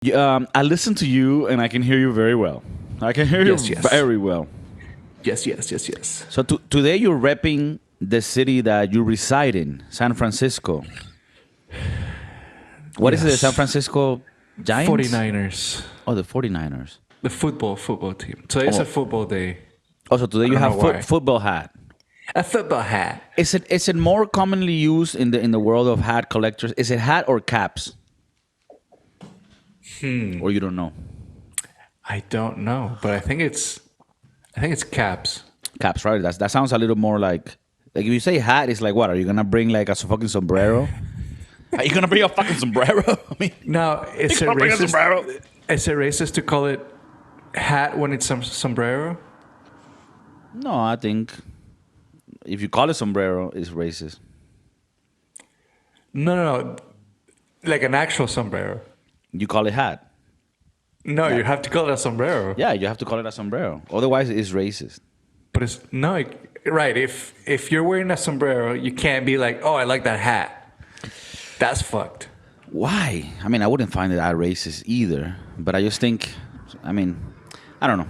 I listen to you and I can hear you very well. I can hear Yes, you yes. very well. Yes. So today you're repping the city that you reside in, San Francisco. What is it, the San Yes. Francisco Giants? 49ers. Oh, the 49ers. The football team. So it's Oh, a football day. also today I you don't have know why. football hat. A football hat. Is it more commonly used in the world of hat collectors? Is it hat or caps? Or you don't know? I don't know, but I think it's caps. Caps, right? That sounds a little more like if you say hat, it's like what? Are you gonna bring like a fucking sombrero? Are you gonna bring a fucking sombrero? I mean, Now, it's you gonna bring a sombrero? is it racist to call it hat when it's sombrero? No, I think if you call it sombrero, it's racist. No. Like an actual sombrero. You call it hat. No, you have to call it a sombrero. Yeah, you have to call it a sombrero. Otherwise, it's racist. But it's no, right. If you're wearing a sombrero, you can't be like, oh, I like that hat. That's fucked. Why? I mean, I wouldn't find it that racist either. But I just think, I mean, I don't know.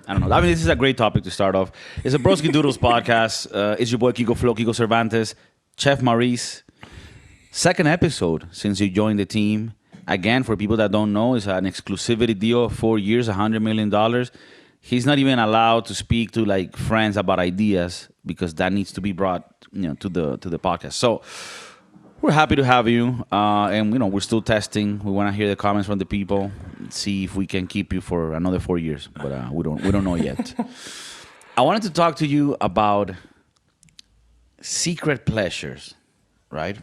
I mean, this is a great topic to start off. It's a Broski Doodles podcast. It's your boy KIKO Flo, Kiko Cervantes, Chef Maurice. Second episode since you joined the team. Again, for people that don't know, it's an exclusivity deal of 4 years, $100 million. He's not even allowed to speak to like friends about ideas because that needs to be brought, to the podcast. So we're happy to have you, and we're still testing. We want to hear the comments from the people, see if we can keep you for another 4 years, but we don't know yet. I wanted to talk to you about secret pleasures, right?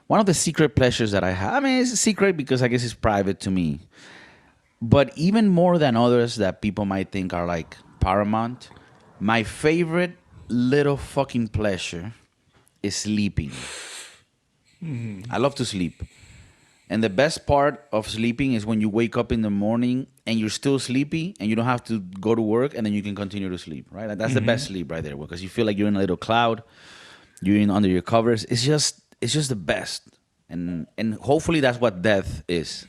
One of the secret pleasures that I have, I mean, it's a secret because I guess it's private to me, but even more than others that people might think are like paramount, my favorite little fucking pleasure is sleeping. I love to sleep. And the best part of sleeping is when you wake up in the morning and you're still sleepy and you don't have to go to work and then you can continue to sleep, right? That's the best sleep right there because you feel like you're in a little cloud, you're in under your covers. It's just the best. And hopefully that's what death is.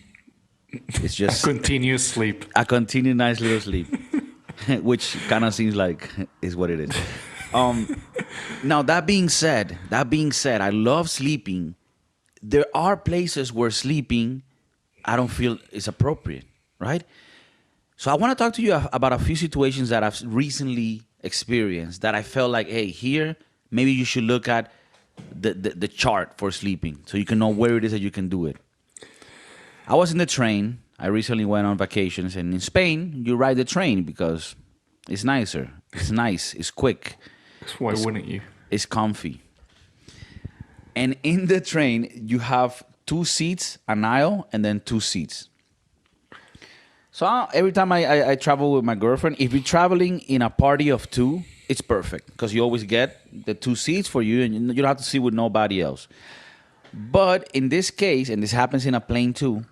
It's just Continuous sleep. a continued nice little sleep, which kind of seems like is what it is. Now that being said, I love sleeping. There are places where sleeping, I don't feel is appropriate, right? So I want to talk to you about a few situations that I've recently experienced that I felt like, hey, here maybe you should look at the chart for sleeping so you can know where it is that you can do it. I was in the train. I recently went on vacations, and in Spain, you ride the train because it's nicer. It's nice. It's quick. Why wouldn't you? It's comfy. And in the train, you have 2 seats, an aisle, and then 2 seats. So every time I travel with my girlfriend, if you're traveling in a party of 2, it's perfect because you always get the 2 seats for you and you don't have to sit with nobody else. But in this case, and this happens in a plane too,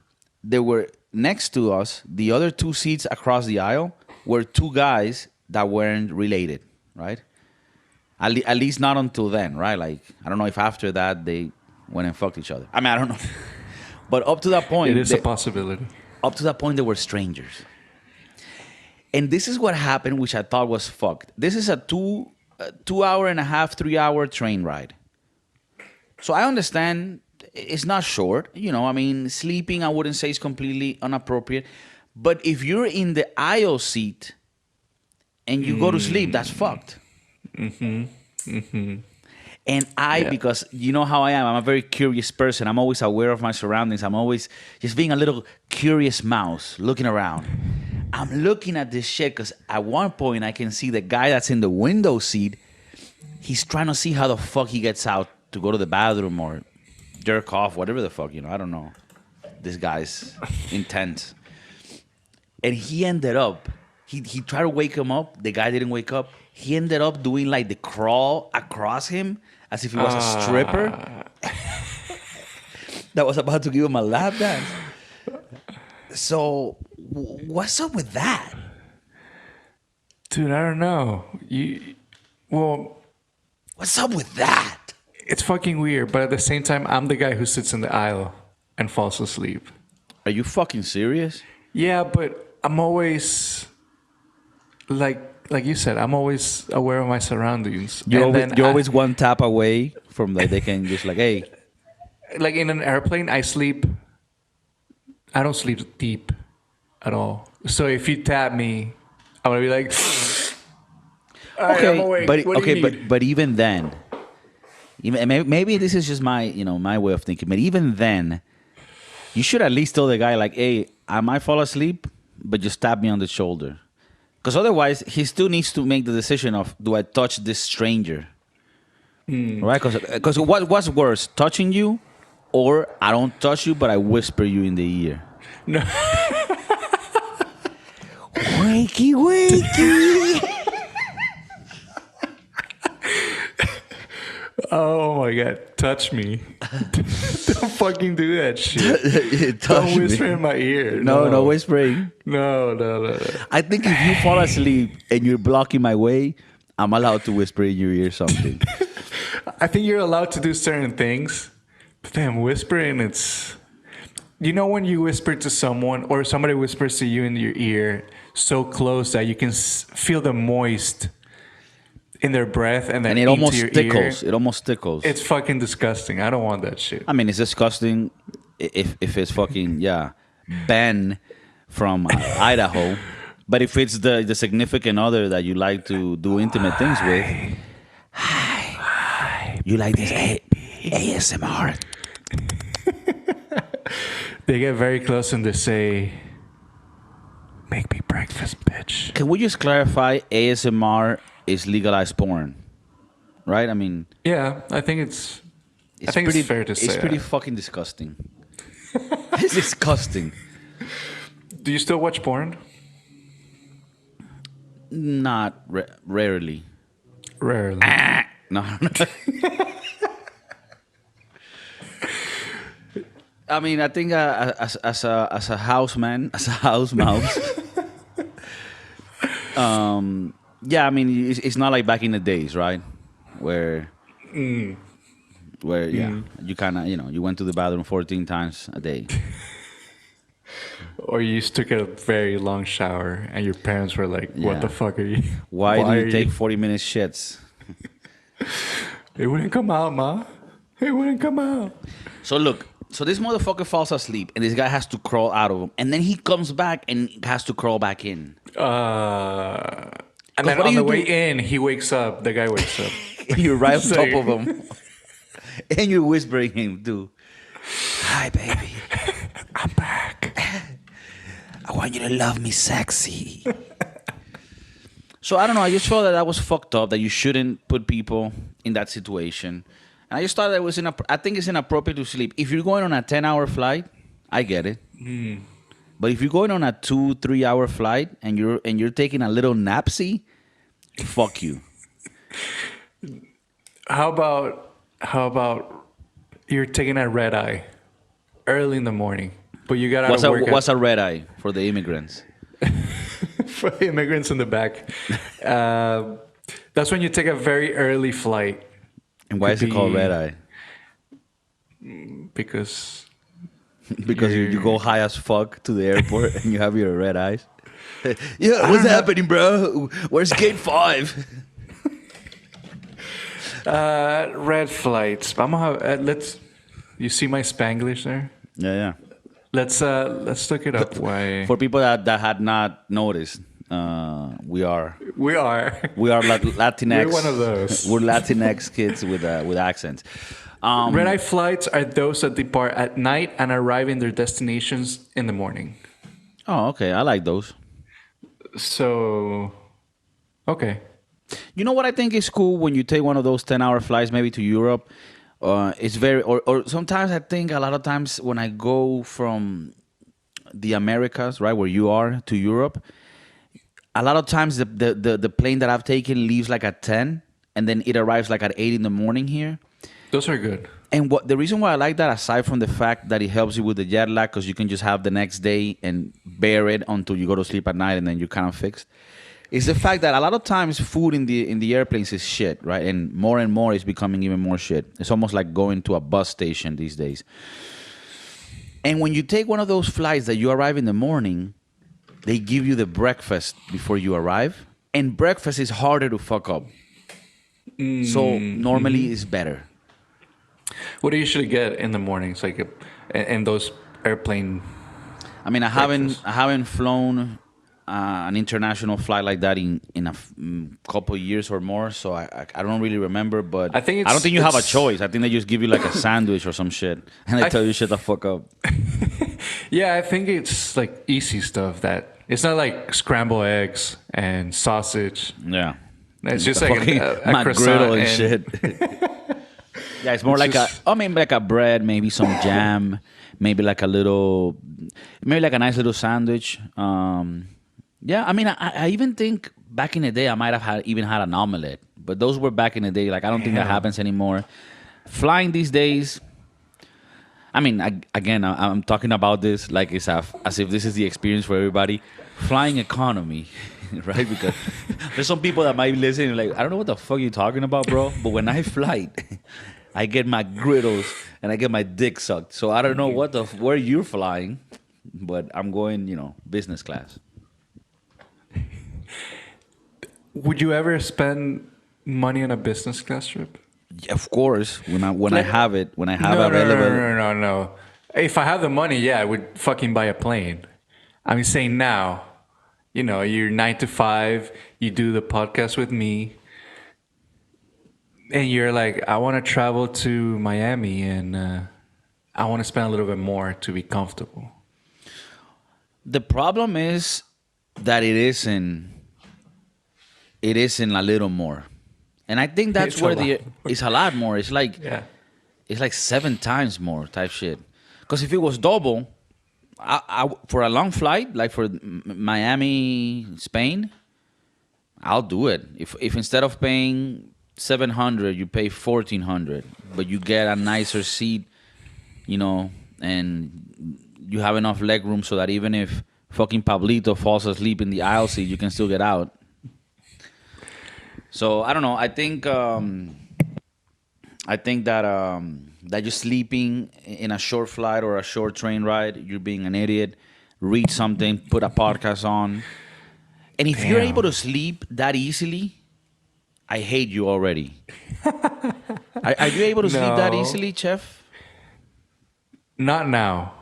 there were next to us, the other 2 seats across the aisle were 2 guys that weren't related, right? At least not until then, right? Like, I don't know if after that they went and fucked each other. I mean, I don't know. But up to that point... It is a possibility. Up to that point, they were strangers. And this is what happened, which I thought was fucked. This is a 2 hour and a half, 3 hour train ride. So I understand it's not short. I mean, sleeping, I wouldn't say is completely inappropriate. But if you're in the aisle seat and you go to sleep, that's fucked. And because you know how I am, I'm a very curious person. I'm always aware of my surroundings. I'm always just being a little curious mouse looking around. I'm looking at this shit because at one point I can see the guy that's in the window seat. He's trying to see how the fuck he gets out to go to the bathroom or jerk off, whatever the fuck, I don't know. This guy's intense. And he ended up, he tried to wake him up. The guy didn't wake up. He ended up doing like the crawl across him as if he was a stripper that was about to give him a lap dance. So, what's up with that? Dude, I don't know. What's up with that? It's fucking weird, but at the same time, I'm the guy who sits in the aisle and falls asleep. Are you fucking serious? Yeah, but I'm always like you said, I'm always aware of my surroundings. You're And always then you're always one tap away from like they can just like, hey, like in an airplane, I don't sleep deep at all. So if you tap me, I'm gonna be like, all right, I'm okay, awake. but What do okay, you need? but even then, even maybe this is just my way of thinking. But even then, you should at least tell the guy like, hey, I might fall asleep, but just tap me on the shoulder, because otherwise he still needs to make the decision of do I touch this stranger, right? Because what's worse, touching you, or I don't touch you but I whisper you in the ear. No. Wakey, wakey. Oh my god, touch me. Don't fucking do that shit. Touch Don't whisper me. in my ear. No whispering. No. I think if you fall asleep and you're blocking my way, I'm allowed to whisper in your ear something. I think you're allowed to do certain things, but then whispering, it's. You know when you whisper to someone or somebody whispers to you in your ear so close that you can feel the moist in their breath and then And it into almost your tickles. ear. It almost tickles. It's fucking disgusting. I don't want that shit. I mean, it's disgusting if it's fucking, Ben from Idaho. But if it's the significant other that you like to do intimate things with, hi, you like this ASMR. They get very close and they say, "Make me breakfast, bitch." Can we just clarify ASMR is legalized porn? Right? I mean, Yeah, I think it's fair to say. It's pretty fucking disgusting. It's disgusting. Do you still watch porn? Not rarely. Rarely. No. I mean, I think as a house man, as a house mouse. Yeah, I mean, it's not like back in the days, right? Where you kind of, you went to the bathroom 14 times a day. Or you just took a very long shower and your parents were like, "What Yeah. the fuck are you? Why do are you take 40-minute shits? It wouldn't come out, ma. It wouldn't come out." So look, this motherfucker falls asleep and this guy has to crawl out of him. And then he comes back and has to crawl back in. And then what do on you the way do? in, he wakes up. The guy wakes up. And you're right on So top you- of him. And you're whispering him, dude. Hi, baby. I'm back. I want you to love me sexy. So I don't know. I just felt that was fucked up. That you shouldn't put people in that situation. And I just thought that it was I think it's inappropriate to sleep. If you're going on a 10-hour flight, I get it. But if you're going on a 2-3 hour flight and you're taking a little napsy, fuck you. How about you're taking a red eye early in the morning, but you got out of work What's a red eye for the immigrants? for the immigrants in the back. That's when you take a very early flight And why is it called red eye? because Because you go high as fuck to the airport and you have your red eyes. Yeah, what's happening, bro? Where's gate 5? red flights. Vamos a, let's. You see my Spanglish there? Yeah. Let's look it up. Why For people that had not noticed, we are we are. Latinx. We're one of those. We're Latinx kids with accents. Red eye flights are those that depart at night and arrive in their destinations in the morning. Oh, okay. I like those. So, okay. You know what I think is cool when you take one of those 10-hour flights maybe to Europe? It's very, or sometimes I think a lot of times when I go from the Americas, right, where you are, to Europe, a lot of times the plane that I've taken leaves like at 10 and then it arrives like at 8 in the morning here. Those are good. And the reason why I like that, aside from the fact that it helps you with the jet lag, because you can just have the next day and bear it until you go to sleep at night, and then you're kind of fixed, is the fact that a lot of times food in the airplanes is shit, right? And more is becoming even more shit. It's almost like going to a bus station these days. And when you take one of those flights that you arrive in the morning, they give you the breakfast before you arrive. And breakfast is harder to fuck up. So normally it's better. What do you usually get in the mornings, like in those airplane? I mean, I haven't flown an international flight like that in a couple of years or more, so I don't really remember. But I think I don't think you have a choice. I think they just give you like a sandwich or some shit, and they tell you shut the fuck up. Yeah, I think it's like easy stuff that it's not like scrambled eggs and sausage. Yeah, It's just The like fucking a croissant griddle and shit. Yeah, it's more like maybe like a bread, maybe some jam, maybe like a nice little sandwich. Yeah, I mean, I even think back in the day I might have even had an omelet, but those were back in the day. Like I don't think that happens anymore. Flying these days, I mean, I'm talking about this like it's as if this is the experience for everybody. Flying economy, right? Because there's some people that might be listening like, I don't know what the fuck you're talking about, bro. But when I fly, I get my griddles and I get my dick sucked. So I don't know where you're flying, but I'm going, business class. Would you ever spend money on a business class trip? Yeah, of course, when I have it available. No. If I have the money, yeah, I would fucking buy a plane. I'm saying now, you're 9 to 5, you do the podcast with me, and you're like, I want to travel to Miami, and I want to spend a little bit more to be comfortable. The problem is that it isn't a little more. And I think that's it's a lot more. It's like it's like 7 times more type shit. Because if it was double, I for a long flight, like for Miami, Spain, I'll do it. If instead of paying $700, you pay $1,400, but you get a nicer seat, and you have enough leg room so that even if fucking Pablito falls asleep in the aisle seat, you can still get out. So I don't know. I think that you're sleeping in a short flight or a short train ride, you're being an idiot. Read something, put a podcast on, and if you're able to sleep that easily, I hate you already. Are you able to sleep that easily, Chef? Not now.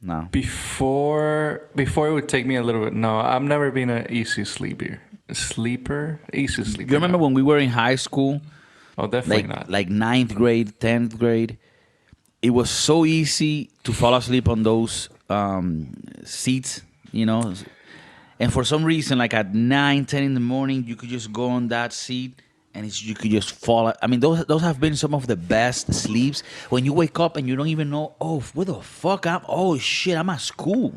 No. Before it would take me a little bit. No, I've never been an easy sleeper. Easy sleeper. You remember when we were in high school? Oh, definitely not. Like 9th grade, 10th grade. It was so easy to fall asleep on those seats, And for some reason, like at 9, 10 in the morning, you could just go on that seat and you could just fall. I mean, those have been some of the best sleeps. When you wake up and you don't even know, where the fuck am? Oh, shit, I'm at school.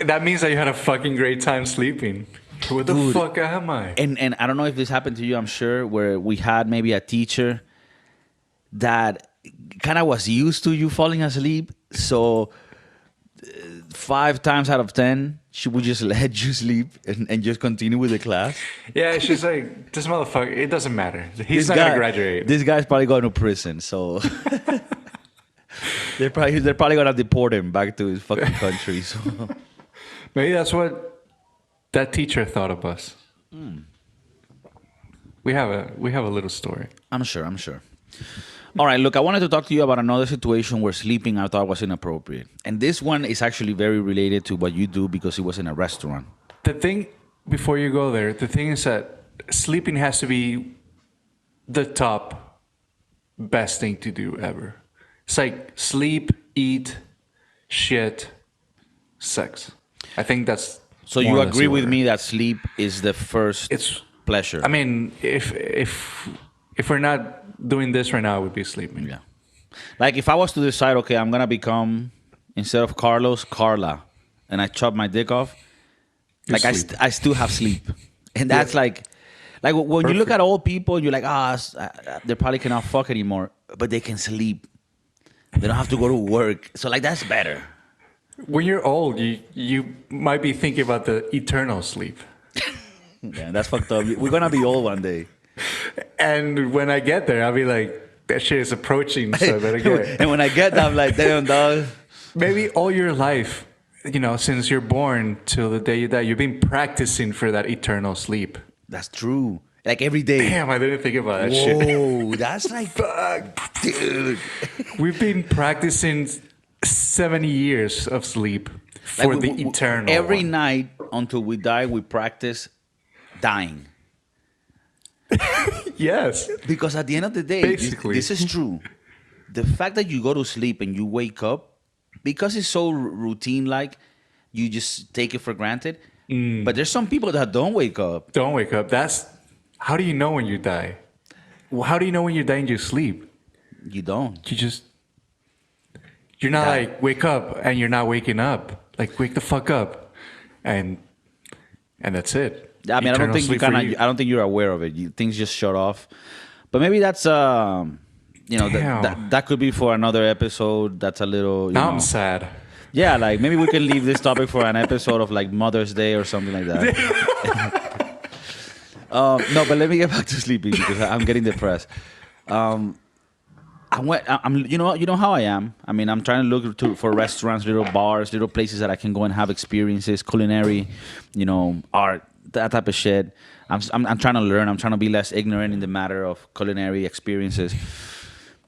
That means that you had a fucking great time sleeping. Where the fuck am I? And I don't know if this happened to you, I'm sure, where we had maybe a teacher that kind of was used to you falling asleep. So 5 times out of 10, she would just let you sleep and just continue with the class. Yeah, she's like, this motherfucker, it doesn't matter. He's not going to graduate. This guy's probably going to prison, so... They're probably gonna deport him back to his fucking country. So. Maybe that's what that teacher thought of us. We have a little story. I'm sure. All right, look, I wanted to talk to you about another situation where sleeping I thought was inappropriate, and this one is actually very related to what you do because it was in a restaurant. The thing before you go there, the thing is that sleeping has to be the top best thing to do ever. It's like sleep, eat, shit, sex. I think that's. So you agree with me that sleep is the first pleasure? I mean, if we're not doing this right now, I would be sleeping. Yeah. Like if I was to decide, okay, I'm gonna become, instead of Carlos, Carla, and I chop my dick off, I still have sleep, and that's like when you look at old people, you're like, they probably cannot fuck anymore, but they can sleep. They don't have to go to work. So, that's better. When you're old, you might be thinking about the eternal sleep. Yeah, that's fucked up. We're going to be old one day. And when I get there, I'll be like, that shit is approaching, so I better get. And when I get that, I'm like, damn, dog. Maybe all your life, since you're born till the day you die, you've been practicing for that eternal sleep. That's true. Like every day. Damn, I didn't think about that shit. Whoa, that's like, fuck, dude. We've been practicing 70 years of sleep for Like, the eternal. Every one. night until we die, we practice dying. Yes. Because at the end of the day, Basically. this is true. The fact that you go to sleep and you wake up, because it's so routine-like, you just take it for granted. But there's some people that don't wake up. Don't wake up. How do you know when you die? Well, how do you know when you die in your sleep? You don't. You're not Die. like, wake up and you're not waking up. Like, wake the fuck up. And that's it. I mean, I don't Eternal think sleep for I don't think you're aware of it. Things just shut off. But maybe that's Damn. that could be for another episode. That's a little. Now I'm sad. Yeah, like maybe we can leave this topic for an episode of like Mother's Day or something like that. No, but let me get back to sleeping because I'm getting depressed. I'm you know how I am. I mean, I'm trying to look for restaurants, little bars, little places that I can go and have experiences, culinary, art, that type of shit. I'm trying to learn. I'm trying to be less ignorant in the matter of culinary experiences.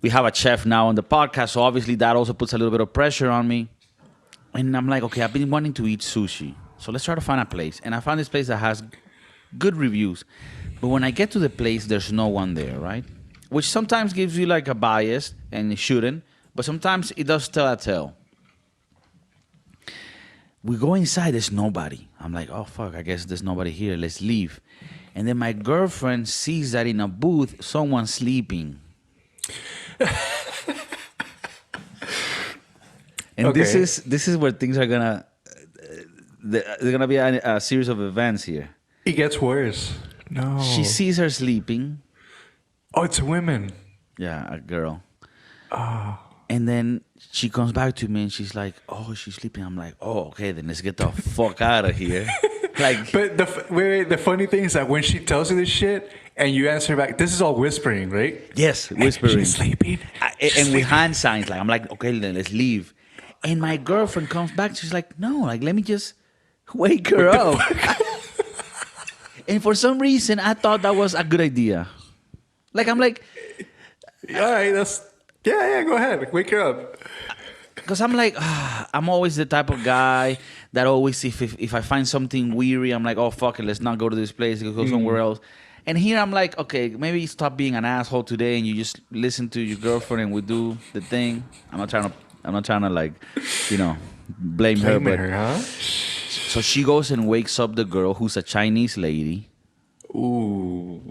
We have a chef now on the podcast, so obviously that also puts a little bit of pressure on me. And I'm like, okay, I've been wanting to eat sushi, so let's try to find a place. And I found this place that has good reviews, but when I get to the place, there's no one there, right? Which sometimes gives you like a bias, and it shouldn't, but sometimes it does tell a tale. We go inside, there's nobody. I'm like, oh fuck, I guess there's nobody here, let's leave. And then my girlfriend sees that in a booth, someone's sleeping. And Okay. this is where things are gonna there's gonna be a series of events here. It gets worse. No. She sees her sleeping. Oh, it's women. Yeah, a girl. And then she comes back to me and she's like, "Oh, she's sleeping." I'm like, "Oh, okay, then let's get the fuck out of here." Like, But the funny thing is that when she tells you this shit and you answer back, this is all whispering, right? yes, whispering. She's sleeping. And with hand signs, like I'm like, "Okay, then let's leave." And my girlfriend comes back. She's like, "No, like let me just wake her up." And for some reason, I thought that was a good idea. Like I'm like, All right, yeah, go ahead. Wake her up. because I'm like, I'm always the type of guy that always, if I find something weary, I'm like, oh, fuck it, let's not go to this place, let's go somewhere else. And here I'm like, okay, maybe stop being an asshole today and you just listen to your girlfriend and we do the thing. I'm not trying to like, blame her. But huh? so she goes and wakes up the girl who's a Chinese lady. Ooh.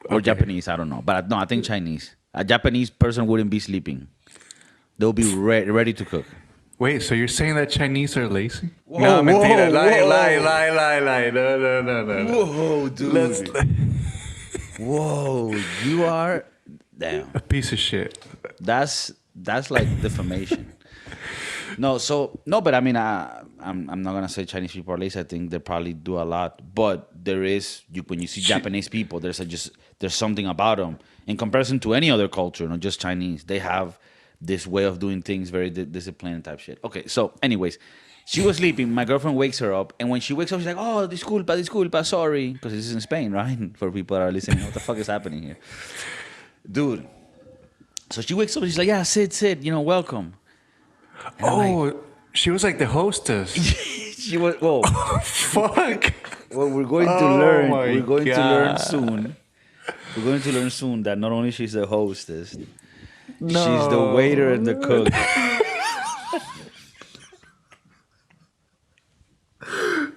Or Japanese, I don't know. But no, I think Chinese. A Japanese person wouldn't be sleeping. They'll be ready to cook. Wait, so you're saying that Chinese are lazy? Whoa, No, mentira. whoa, Lie. No. Whoa, dude. Whoa, you are... Damn. A piece of shit. That's like defamation. But I mean, I'm not gonna say Chinese people are lazy. I think they probably do a lot, but there is when you see Japanese people, there's something about them in comparison to any other culture, not just Chinese. They have this way of doing things, very disciplined type shit. Okay, so anyways, she was sleeping. My girlfriend wakes her up, and when she wakes up, she's like, "Oh, disculpa, sorry," because this is in Spain, right? For people that are listening, what the fuck is happening here, dude? So she wakes up, and she's like, "Yeah, sit, welcome." And she was like the hostess. she was. Whoa. Fuck. Well, we're going to learn. my We're going to God. learn soon. We're going to learn soon that not only she's the hostess, she's the waiter and the cook.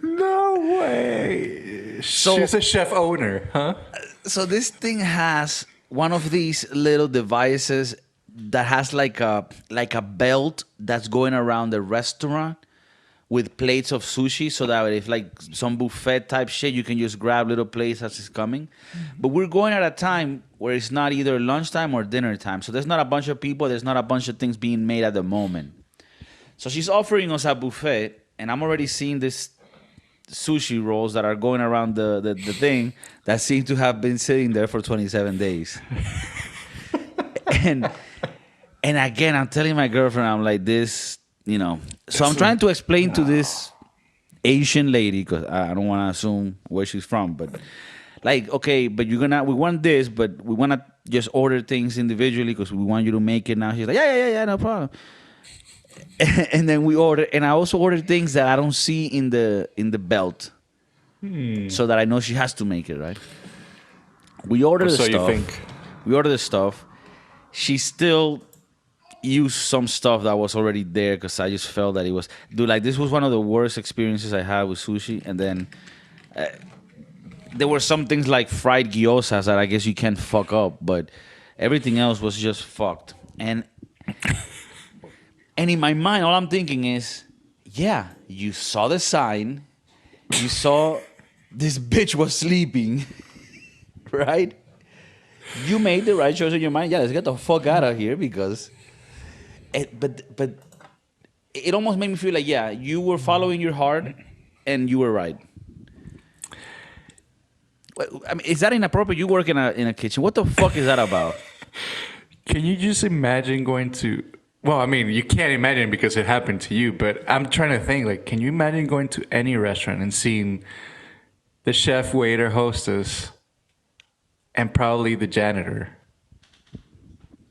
No way. She's a chef owner, huh? So this thing has one of these little devices that has like a belt that's going around the restaurant with plates of sushi, so that if like some buffet type shit, you can just grab little plates as it's coming. But we're going at a time where it's not either lunchtime or dinner time, so there's not a bunch of people, there's not a bunch of things being made at the moment. So she's offering us a buffet, and I'm already seeing this sushi rolls that are going around the thing that seem to have been sitting there for 27 days. and and again, I'm telling my girlfriend, I'm like this, So I'm trying to explain to this Asian lady, because I don't want to assume where she's from, but like, okay, but we want this, but we want to just order things individually because we want you to make it now. She's like, yeah, no problem. And then we order, and I also ordered things that I don't see in the belt, so that I know she has to make it, right? We order the So stuff. you think? We order the stuff. She still used some stuff that was already there because I just felt that it was, dude, like this was one of the worst experiences I had with sushi. And then there were some things like fried gyozas that I guess you can't fuck up, but everything else was just fucked. And in my mind, all I'm thinking is, yeah, you saw the sign, you saw this bitch was sleeping, right? You made the right choice in your mind. Yeah, let's get the fuck out of here because. But it almost made me feel like, yeah, you were following your heart, and you were right. I mean, is that inappropriate? You work in a kitchen. What the fuck is that about? Can you just imagine going to? Well, I mean, you can't imagine because it happened to you. But I'm trying to think. Like, can you imagine going to any restaurant and seeing the chef, waiter, hostess, and probably the janitor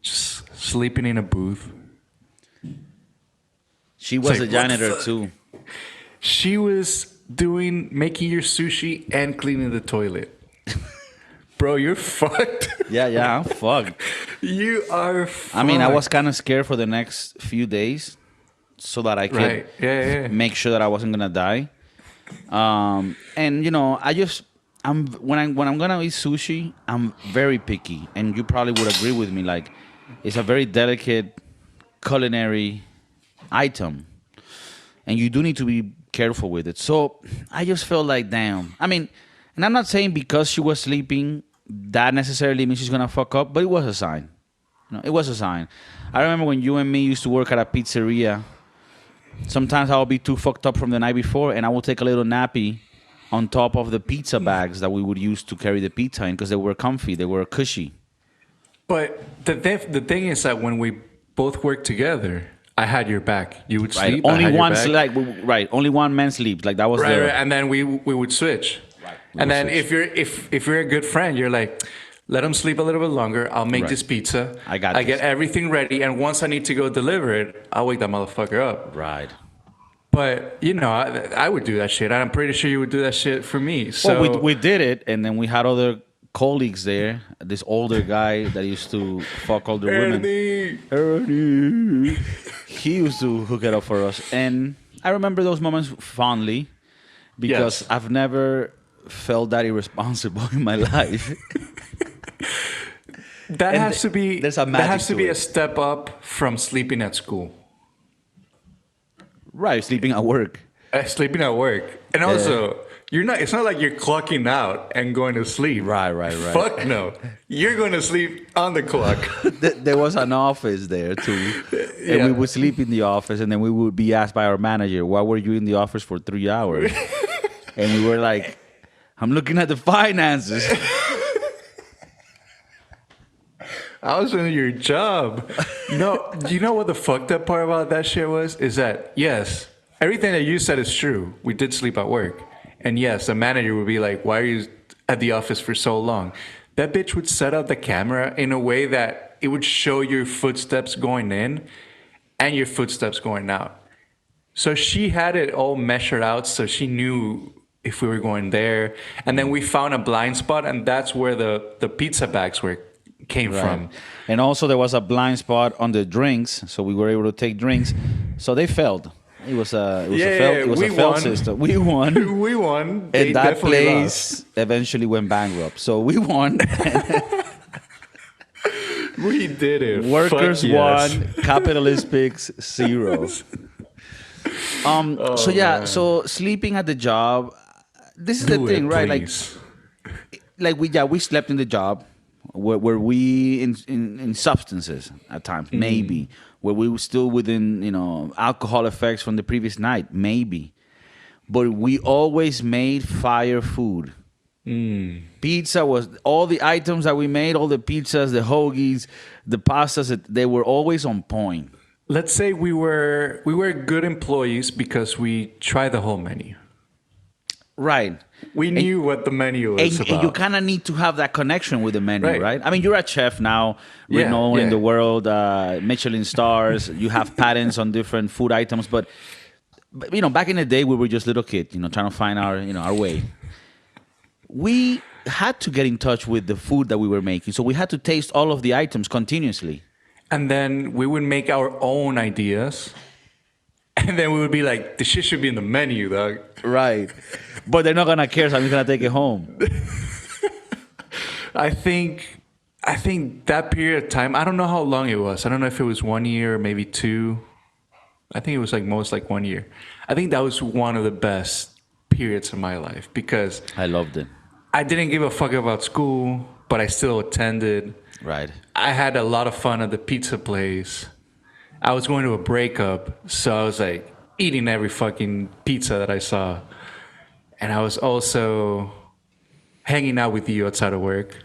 just sleeping in a booth? She was like, a janitor too. She was making your sushi and cleaning the toilet. Bro, you're fucked. Yeah, I'm fucked. You are fucked. I mean, I was kind of scared for the next few days so that I could make sure that I wasn't gonna die. And when I'm gonna eat sushi, I'm very picky, and you probably would agree with me. Like, it's a very delicate culinary item, and you do need to be careful with it. So I just felt like, damn. I mean, and I'm not saying because she was sleeping that necessarily means she's gonna fuck up, but it was a sign. It was a sign. I remember when you and me used to work at a pizzeria. Sometimes I'll be too fucked up from the night before, and I will take a little nappy on top of the pizza bags that we would use to carry the pizza in because they were comfy, they were cushy. But the thing is that when we both worked together, I had your back. You would sleep. Only one man sleeps. Like that was right. And then we would switch. Right. And then if you're a good friend, you're like, let him sleep a little bit longer. I'll make this pizza. I get everything ready, and once I need to go deliver it, I'll wake that motherfucker up. Right. But I would do that shit. I'm pretty sure you would do that shit for me. So well, we did it, and then we had other colleagues there. This older guy that used to fuck older women. Ernie. He used to hook it up for us, and I remember those moments fondly because I've never felt that irresponsible in my life. That has to be a step up from sleeping at school. Right, sleeping at work. Sleeping at work, and also you're not. It's not like you're clocking out and going to sleep. Right. Fuck no, you're going to sleep on the clock. There was an office there too, and we would sleep in the office, and then we would be asked by our manager, "Why were you in the office for 3 hours?" And we were like, "I'm looking at the finances." I was doing your job. No, do you know what the fucked up part about that shit was? Is that, yes, everything that you said is true. We did sleep at work. And yes, the manager would be like, why are you at the office for so long? That bitch would set up the camera in a way that it would show your footsteps going in and your footsteps going out. So she had it all measured out so she knew if we were going there. And then we found a blind spot, and that's where the pizza bags came from. And also there was a blind spot on the drinks, so we were able to take drinks. So they failed. It was a failed system. We won. We won. And that place eventually went bankrupt. So we won. We did it. Workers won. Capitalist picks 0. So sleeping at the job. This is the thing, right? Please. Like we slept in the job. Were we in substances at times? Maybe. Were we still within, alcohol effects from the previous night? Maybe. But we always made fire food. Pizza was all the items that we made, all the pizzas, the hoagies, the pastas. They were always on point. Let's say we were good employees because we tried the whole menu. Right. We knew what the menu was about. And you kind of need to have that connection with the menu, Right. right? I mean, you're a chef now, Yeah, renowned in yeah. the world, Michelin stars. You have patents on different food items, but back in the day, we were just little kids, trying to find our way. We had to get in touch with the food that we were making, so we had to taste all of the items continuously. And then we would make our own ideas. And then we would be like, the shit should be in the menu, dog. Right. But they're not gonna care, so I'm just gonna take it home. I think that period of time, I don't know how long it was. I don't know if it was 1 year or maybe 2. I think it was most like 1 year. I think that was one of the best periods of my life because I loved it. I didn't give a fuck about school, but I still attended. Right. I had a lot of fun at the pizza place. I was going to a breakup, so I was like eating every fucking pizza that I saw. And I was also hanging out with you outside of work.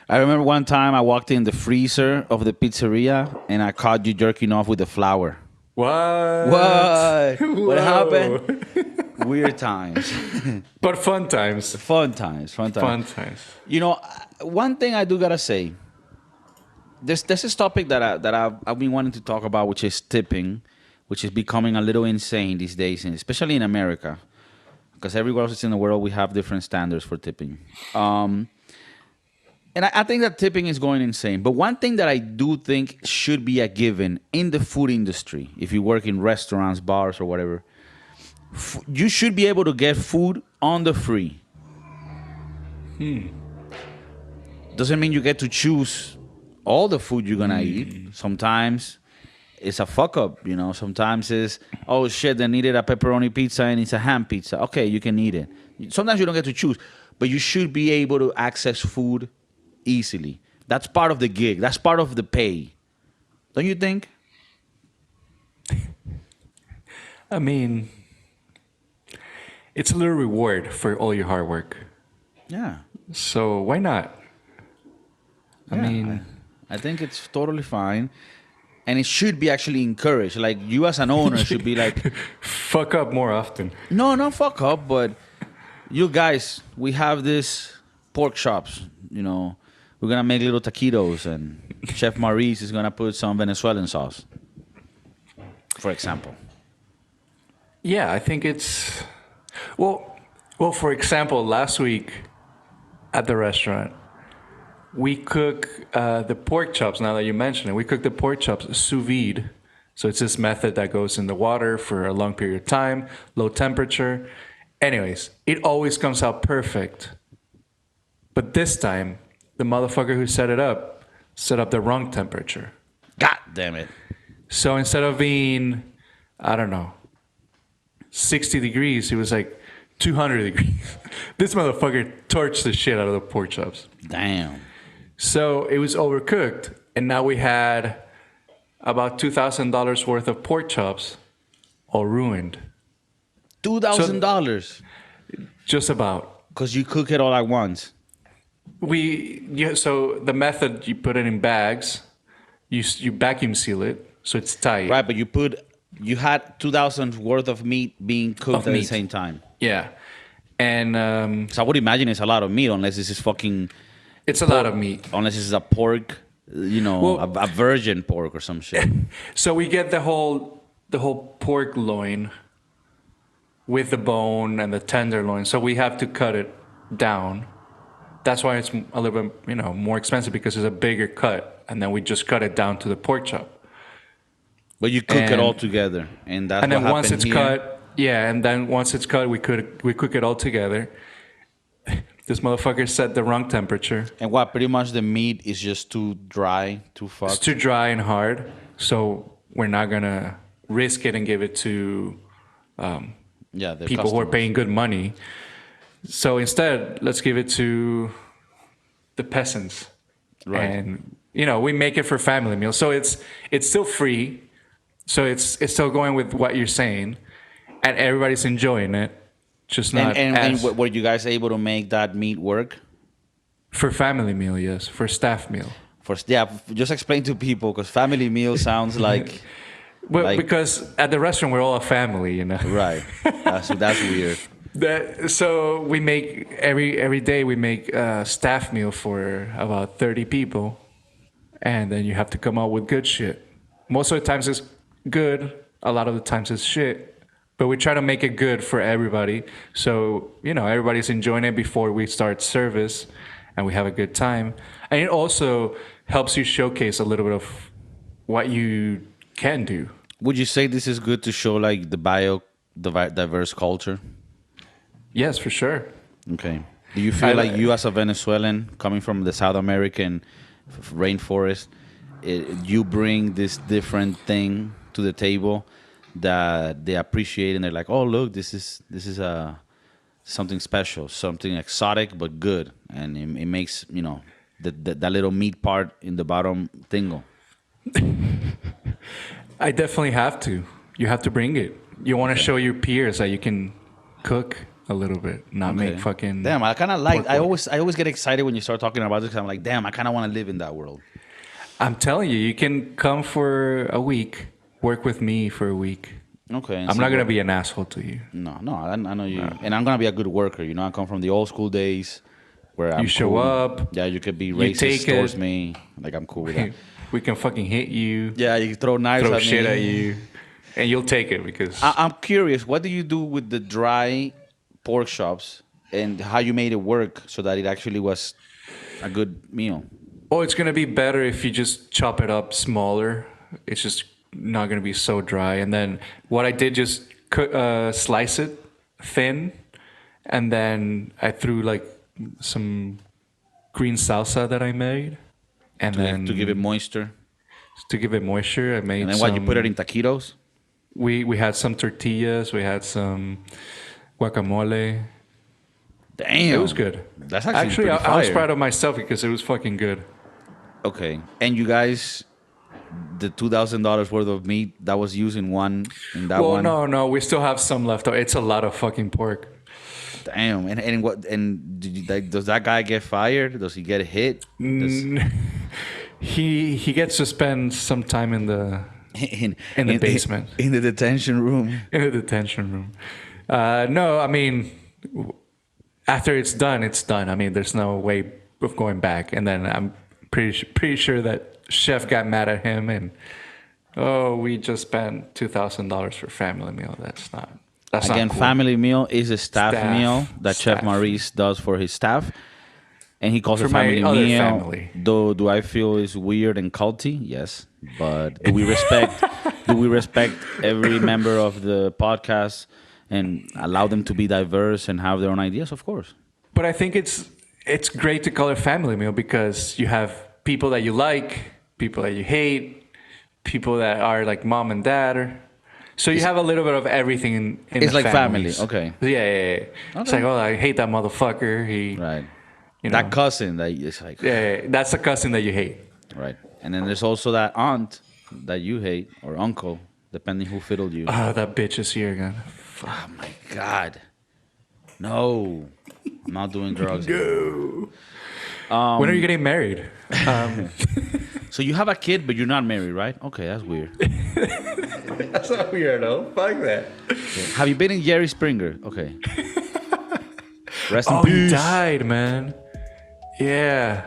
I remember one time I walked in the freezer of the pizzeria and I caught you jerking off with the flour. What? What? What Whoa. happened? Weird times. But fun times. Fun times. Fun times. One thing I do gotta say. There's this topic that I've been wanting to talk about, which is tipping, which is becoming a little insane these days, and especially in America, because everywhere else in the world we have different standards for tipping. And I think that tipping is going insane. But one thing that I do think should be a given in the food industry, if you work in restaurants, bars, or whatever, you should be able to get food on the free. Doesn't mean you get to choose all the food you're gonna eat. Sometimes it's a fuck up, Sometimes it's, oh shit, they needed a pepperoni pizza and it's a ham pizza. Okay, you can eat it. Sometimes you don't get to choose, but you should be able to access food easily. That's part of the gig. That's part of the pay. Don't you think? I mean, it's a little reward for all your hard work. Yeah. So why not? I think it's totally fine. And it should be actually encouraged. Like, you as an owner should be like, fuck up more often. no, not fuck up, but you guys, we have this pork chops, We're going to make little taquitos, and Chef Maurice is going to put some Venezuelan sauce, for example. Yeah, I think it's... Well, for example, last week at the restaurant, we cook the pork chops. Now that you mention it, we cook the pork chops sous vide. So it's this method that goes in the water for a long period of time, low temperature. Anyways, it always comes out perfect. But this time, the motherfucker who set up the wrong temperature. God damn it. So instead of being, I don't know, 60 degrees, it was like 200 degrees. This motherfucker torched the shit out of the pork chops. Damn. So it was overcooked, and now we had about $2,000 worth of pork chops all ruined. $2,000. Just about. Because you cook it all at once. So the method, you put it in bags, you vacuum seal it, so it's tight. Right, but you had 2,000 worth of meat being cooked at the same time. Yeah. And so I would imagine it's a lot of meat, unless this is fucking... It's a lot of meat. Unless this is a pork, a virgin pork or some shit. So we get the whole pork loin with the bone and the tenderloin. So we have to cut it down. That's why it's a little bit, more expensive, because it's a bigger cut, and then we just cut it down to the pork chop. But you cook it all together, and that's and then what once it's here. cut, and then once it's cut, we cook it all together. This motherfucker set the wrong temperature. And what? Pretty much the meat is just too dry, too fucked. It's too dry and hard, so we're not gonna risk it and give it to people who are paying good money. So instead, let's give it to the peasants. Right. And we make it for family meals. So it's still free. So it's still going with what you're saying, and everybody's enjoying it. just not And were you guys able to make that meat work? for family meal. Yes, for staff meal. Just explain to people because family meal sounds like Well, like because at the restaurant we're all a family, you know. right. That's weird. So we make every day we make a staff meal for about 30 people, and then you have to come up with good shit. Most of the times it's good. A lot of the times it's shit, but we try to make it good for everybody. So everybody's enjoying it before we start service, and we have a good time. And it also helps you showcase a little bit of what you can do. Would you say this is good to show like the diverse culture? Yes, for sure. Okay. Do you feel like you as a Venezuelan coming from the South American rainforest, you bring this different thing to the table that they appreciate and they're like, oh look, this is something special, something exotic but good, and it makes that little meat part in the bottom tingle. I definitely have to. You have to bring it. You want to show your peers that you can cook a little bit, not make fucking. Damn, I kind of like. I always get excited when you start talking about this. 'Cause I'm like, damn, I kind of want to live in that world. I'm telling you, you can come for a week, work with me for a week. Okay. I'm not gonna be an asshole to you. No, I know you, and I'm gonna be a good worker. I come from the old school days where I'm show cool. up. Yeah, you could be racist towards me. Like I'm cool with that. We can fucking hit you. Yeah, you throw knives Throw at shit me. at you, and you'll take it because. I'm curious. What do you do with the dry pork chops, and how you made it work so that it actually was a good meal? Oh, it's gonna be better if you just chop it up smaller. It's just not gonna be so dry. And then what I did, just slice it thin, and then I threw like some green salsa that I made, and then To give it moisture. to give it moisture, I made. And then what, you put it in taquitos? We had some tortillas. We had some guacamole. Damn. It was good. That's actually I pretty was fire. proud of myself because it was fucking good. Okay. And you guys, the $2,000 worth of meat that was used in one. Well, no, we still have some left. It's a lot of fucking pork. Damn. And what? And does that guy get fired? Does he get hit? He gets to spend some time in the in the basement, in the detention room. in the detention room. No, I mean, after it's done, it's done. I mean, there's no way of going back. And then I'm pretty sure that chef got mad at him and we just spent $2,000 for family meal. That's not Again, cool. family meal is a staff meal that Chef Staff. Maurice does for his staff. And he calls For it my family other meal. family. Though, do I feel it's weird and culty? Yes. But do we respect every member of the podcast and allow them to be diverse and have their own ideas? Of course. But I think it's great to call it family meal because you have people that you like, people that you hate, people that are like mom and dad. So you have a little bit of everything in It's the like families. family. Okay. Yeah. It's like, oh, I hate that motherfucker. Right. You That know. cousin that is like, Yeah, that's a cousin that you hate. right. And then there's also that aunt that you hate, or uncle, depending who fiddled you. Oh, that bitch is here again. Oh my God. No. I'm not doing drugs. No. When are you getting married? So you have a kid, but you're not married, right? Okay, that's weird. That's not weird, though. Fuck that. Have you been in Jerry Springer? Okay. Rest in Oh, he peace. died, man. Yeah.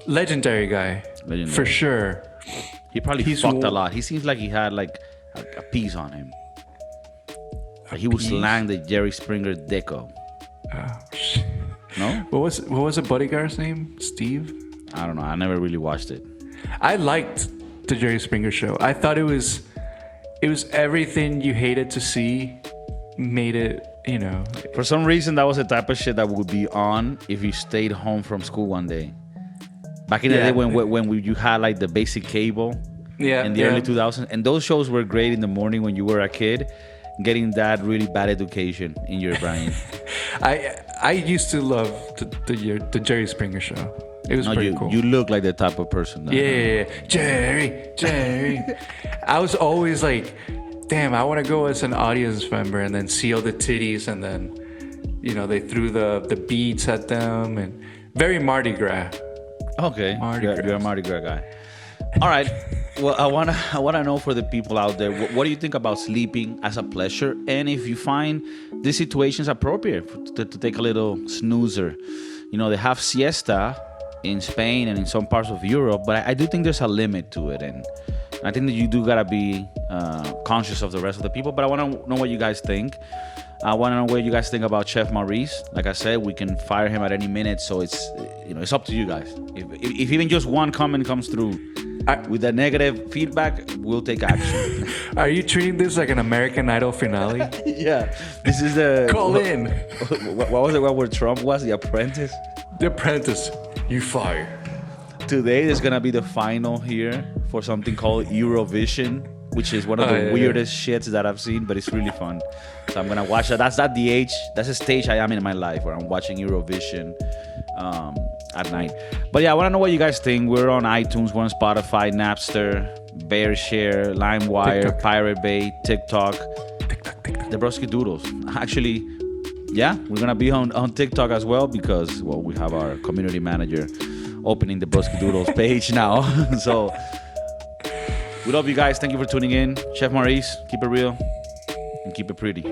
Legendary guy. Legendary. For sure. He probably He's fucked a wo- lot. He seems like he had like a piece on him. Like he would piece? slang the Jerry Springer deco. Oh, shit. No? What was the bodyguard's name? Steve? I don't know. I never really watched it. I liked the Jerry Springer show. I thought it was everything you hated to see, made it, For some reason, that was the type of shit that would be on if you stayed home from school one day. Back in the day when you had like the basic cable in the early 2000s. And those shows were great in the morning when you were a kid, getting that really bad education in your brain. I used to love the Jerry Springer show. It was pretty cool. You look like the type of person that. Yeah. Jerry. I was always like, damn, I want to go as an audience member and then see all the titties and then They threw the beads at them, and very Mardi Gras. Okay, Mardi you're Gras. a Mardi Gras guy. All right. Well, I wanna know for the people out there, what do you think about sleeping as a pleasure, and if you find these situations appropriate to take a little snoozer. They have siesta in Spain and in some parts of Europe, but I do think there's a limit to it, and I think that you do gotta be conscious of the rest of the people. But I want to know what you guys think. I want to know what you guys think about Chef Maurice. Like I said, we can fire him at any minute, so it's up to you guys. If even just one comment comes through with the negative feedback, we'll take action. Are you treating this like an American Idol finale? Yeah, this is the Call in. What was it? What where Trump was? The Apprentice. The Apprentice. You fire. Today there's gonna be the final here for something called Eurovision, which is one of the weirdest shits that I've seen, but it's really fun. So I'm gonna watch that. That's not the age. That's a stage I am in my life where I'm watching Eurovision at night. But yeah, I want to know what you guys think. We're on iTunes, we're on Spotify, Napster, BearShare, LimeWire, TikTok. Pirate Bay, TikTok, the Broski Doodles. Actually, yeah, we're gonna be on TikTok as well because we have our community manager opening the Broski Doodles page now. So we love you guys. Thank you for tuning in. Chef Maurice, keep it real and keep it pretty.